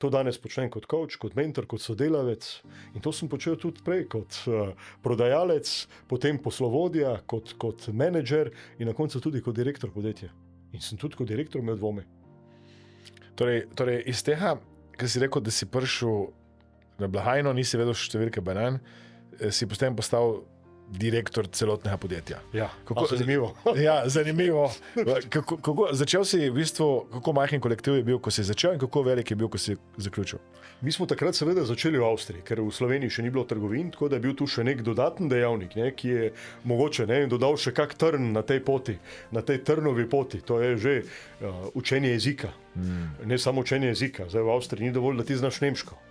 To danes počnem kot coach, kot mentor, kot sodelavec in to sem počel tudi prej kot prodajalec, potem poslovodja, kot menedžer in na koncu tudi kot direktor podjetja. In sem tudi kot direktor imel dvome. Torej iz tega, ker si rekel, da si prišel na blagajno, nisi vedel številke banan, si potem postal direktor celotnega podjetja. Ja, zanimivo. Ja, zanimivo. Začel si v bistvu, kako majhen kolektiv je bil, ko si začel in kako velik je bil, ko si zaključil? Mi smo takrat seveda začeli v Avstriji, ker v Sloveniji še ni bilo trgovin, tako da je bil tu še nek dodaten dejavnik, ki je mogoče dodal še kak trn na tej poti, na tej trnovi poti. To je že učenje jezika. Ne samo učenje jezika. Zdaj v Avstriji ni dovolj, da ti znaš nemško.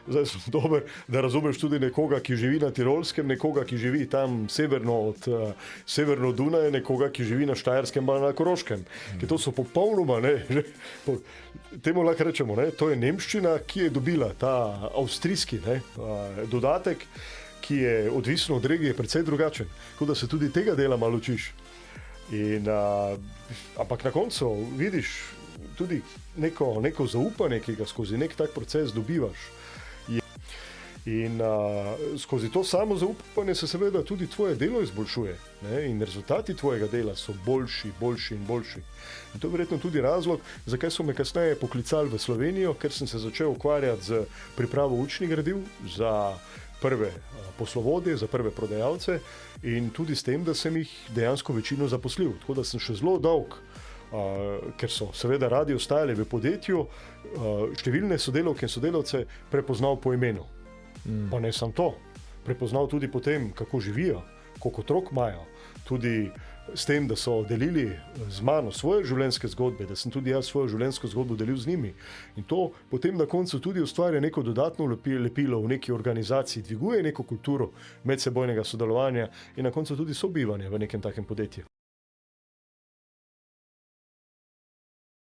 Zdaj sem dober, da razumeš tudi nekoga, ki živi na Tirolskem, nekoga, ki živi tam severno od Dunaja, nekoga, ki živi na Štajerskem ali na Koroškem. Ker to so popolnoma, temu lahko rečemo, to je nemščina, ki je dobila ta avstrijski dodatek, ki je odvisno od regije precej drugačen. Tako da se tudi tega dela malo učiš. Ampak na koncu vidiš tudi neko zaupanje, ki ga skozi nek tak proces dobivaš. In skozi to samo zaupanje se seveda tudi tvoje delo izboljšuje, in rezultati tvojega dela so boljši in boljši. In to je verjetno tudi razlog, zakaj so me kasneje poklicali v Slovenijo, ker sem se začel ukvarjati z pripravo učnih gradiv za prve poslovodje, za prve prodajalce in tudi s tem, da sem jih dejansko večino zaposlil. Tako da sem še zelo dolg, ker so seveda radi ostajali v podjetju, številne sodelavke in sodelavce prepoznal po imenu. Pa ne samo to, prepoznal tudi potem, kako živijo, koliko otrok imajo, tudi s tem, da so delili z mano svoje življenjske zgodbe, da sem tudi jaz svojo življenjsko zgodbo delil z njimi. In to potem na koncu tudi ustvarja neko dodatno lepilo v neki organizaciji, dviguje neko kulturo medsebojnega sodelovanja in na koncu tudi sobivanja v nekem takem podjetju.